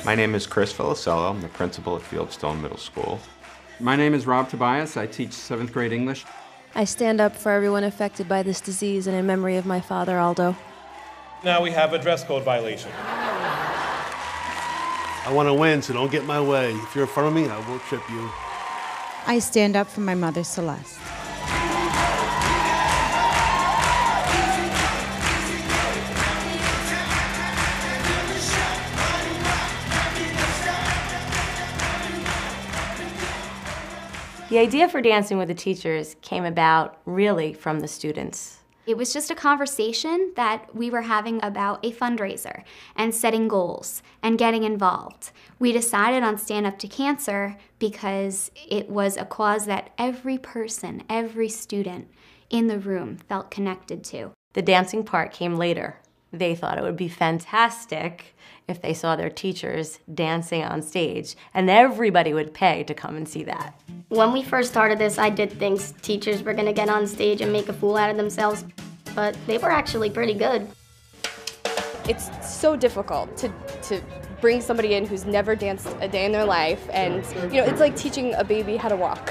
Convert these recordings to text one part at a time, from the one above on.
My name is Chris Filicello. I'm the principal at Fieldstone Middle School. My name is Rob Tobias. I teach 7th grade English. I stand up for everyone affected by this disease and in memory of my father, Aldo. Now we have a dress code violation. I want to win, so don't get in my way. If you're in front of me, I will trip you. I stand up for my mother, Celeste. The idea for Dancing with the Teachers came about really from the students. It was just a conversation that we were having about a fundraiser and setting goals and getting involved. We decided on Stand Up to Cancer because it was a cause that every person, every student in the room felt connected to. The dancing part came later. They thought it would be fantastic if they saw their teachers dancing on stage, and everybody would pay to come and see that. When we first started this, I did think teachers were going to get on stage and make a fool out of themselves, but they were actually pretty good. It's so difficult to bring somebody in who's never danced a day in their life, and it's like teaching a baby how to walk.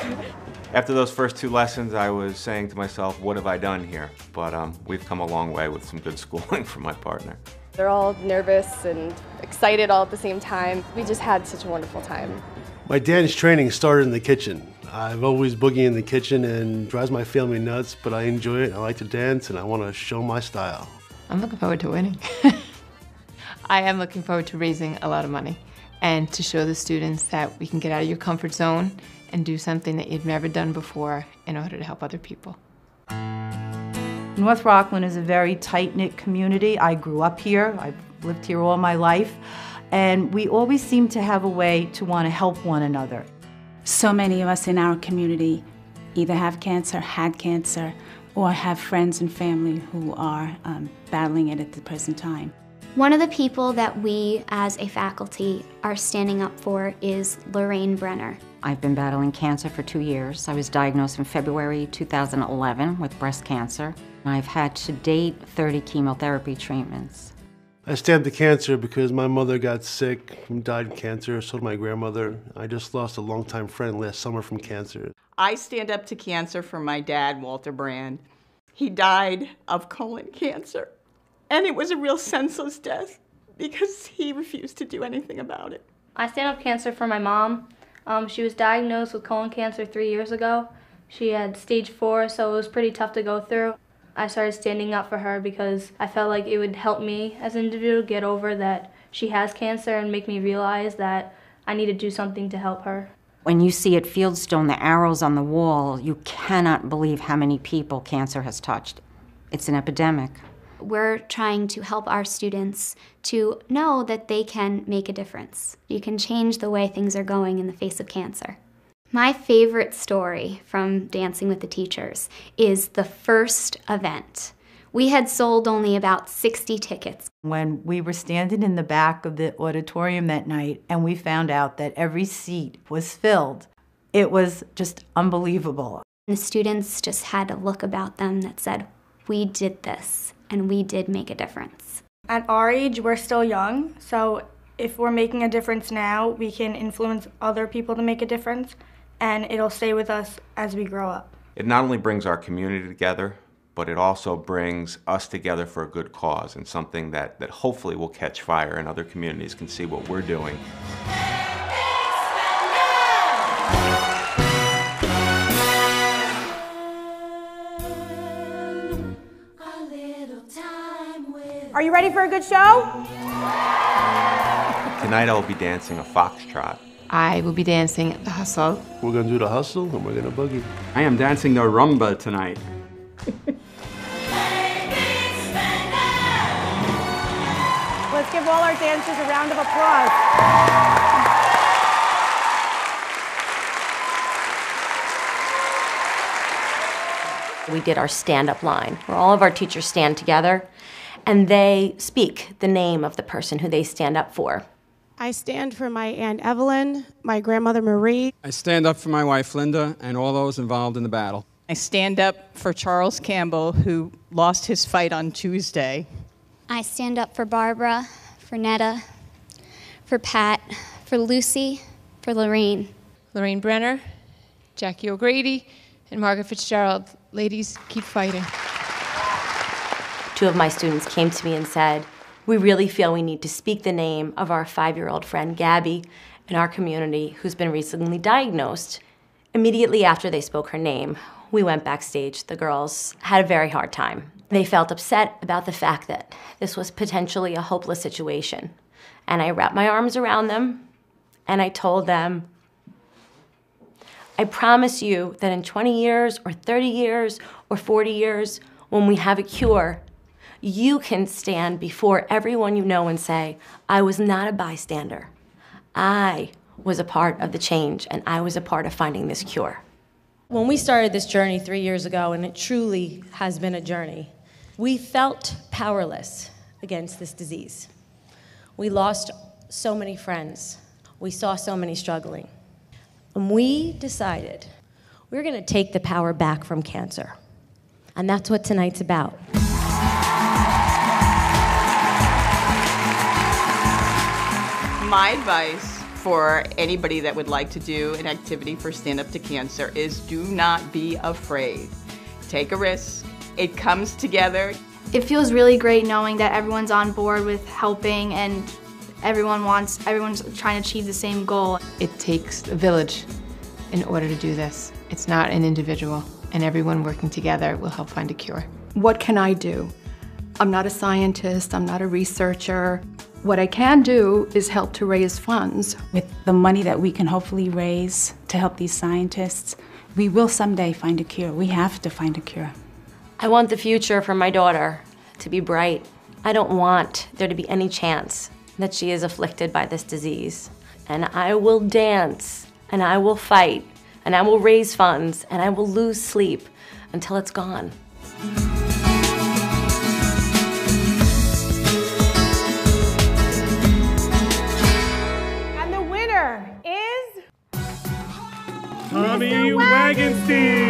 After those first 2 lessons, I was saying to myself, what have I done here? But we've come a long way with some good schooling from my partner. They're all nervous and excited all at the same time. We just had such a wonderful time. My dance training started in the kitchen. I've always boogied in the kitchen and drives my family nuts, but I enjoy it. I like to dance and I want to show my style. I'm looking forward to winning. I am looking forward to raising a lot of money and to show the students that we can get out of your comfort zone and do something that you've never done before in order to help other people. North Rockland is a very tight-knit community. I grew up here. I've lived here all my life. And we always seem to have a way to want to help one another. So many of us in our community either have cancer, had cancer, or have friends and family who are battling it at the present time. One of the people that we as a faculty are standing up for is Lorraine Brenner. I've been battling cancer for 2 years. I was diagnosed in February 2011 with breast cancer. I've had to date 30 chemotherapy treatments. I stand to cancer because my mother got sick and died of cancer, so did my grandmother. I just lost a longtime friend last summer from cancer. I stand up to cancer for my dad, Walter Brand. He died of colon cancer, and it was a real senseless death because he refused to do anything about it. I stand up cancer for my mom. She was diagnosed with colon cancer 3 years ago. She had stage 4, so it was pretty tough to go through. I started standing up for her because I felt like it would help me as an individual get over that she has cancer and make me realize that I need to do something to help her. When you see at Fieldstone the arrows on the wall, you cannot believe how many people cancer has touched. It's an epidemic. We're trying to help our students to know that they can make a difference. You can change the way things are going in the face of cancer. My favorite story from Dancing with the Teachers is the first event. We had sold only about 60 tickets. When we were standing in the back of the auditorium that night and we found out that every seat was filled, it was just unbelievable. The students just had a look about them that said, we did this and we did make a difference. At our age, we're still young, so if we're making a difference now, we can influence other people to make a difference, and it'll stay with us as we grow up. It not only brings our community together, but it also brings us together for a good cause and something that hopefully will catch fire and other communities can see what we're doing. Are you ready for a good show? Tonight I will be dancing a foxtrot. I will be dancing the hustle. We're going to do the hustle and we're going to boogie. I am dancing the rumba tonight. Let's give all our dancers a round of applause. We did our stand-up line, where all of our teachers stand together, and they speak the name of the person who they stand up for. I stand for my Aunt Evelyn, my grandmother Marie. I stand up for my wife Linda and all those involved in the battle. I stand up for Charles Campbell, who lost his fight on Tuesday. I stand up for Barbara, for Netta, for Pat, for Lucy, for Lorraine. Lorraine Brenner, Jackie O'Grady, and Margaret Fitzgerald. Ladies, keep fighting. 2 of my students came to me and said, we really feel we need to speak the name of our 5-year-old friend Gabby in our community who's been recently diagnosed. Immediately after they spoke her name, we went backstage. The girls had a very hard time. They felt upset about the fact that this was potentially a hopeless situation. And I wrapped my arms around them and I told them, I promise you that in 20 years or 30 years or 40 years, when we have a cure, you can stand before everyone you know and say, I was not a bystander. I was a part of the change, and I was a part of finding this cure. When we started this journey 3 years ago, and it truly has been a journey, we felt powerless against this disease. We lost so many friends. We saw so many struggling. And we decided we're going to take the power back from cancer. And that's what tonight's about. My advice for anybody that would like to do an activity for Stand Up to Cancer is do not be afraid. Take a risk. It comes together. It feels really great knowing that everyone's on board with helping and everyone's trying to achieve the same goal. It takes a village in order to do this. It's not an individual, and everyone working together will help find a cure. What can I do? I'm not a scientist, I'm not a researcher. What I can do is help to raise funds. With the money that we can hopefully raise to help these scientists, we will someday find a cure. We have to find a cure. I want the future for my daughter to be bright. I don't want there to be any chance that she is afflicted by this disease. And I will dance, and I will fight, and I will raise funds, and I will lose sleep until it's gone. And the winner is... Tommy Wagenstein!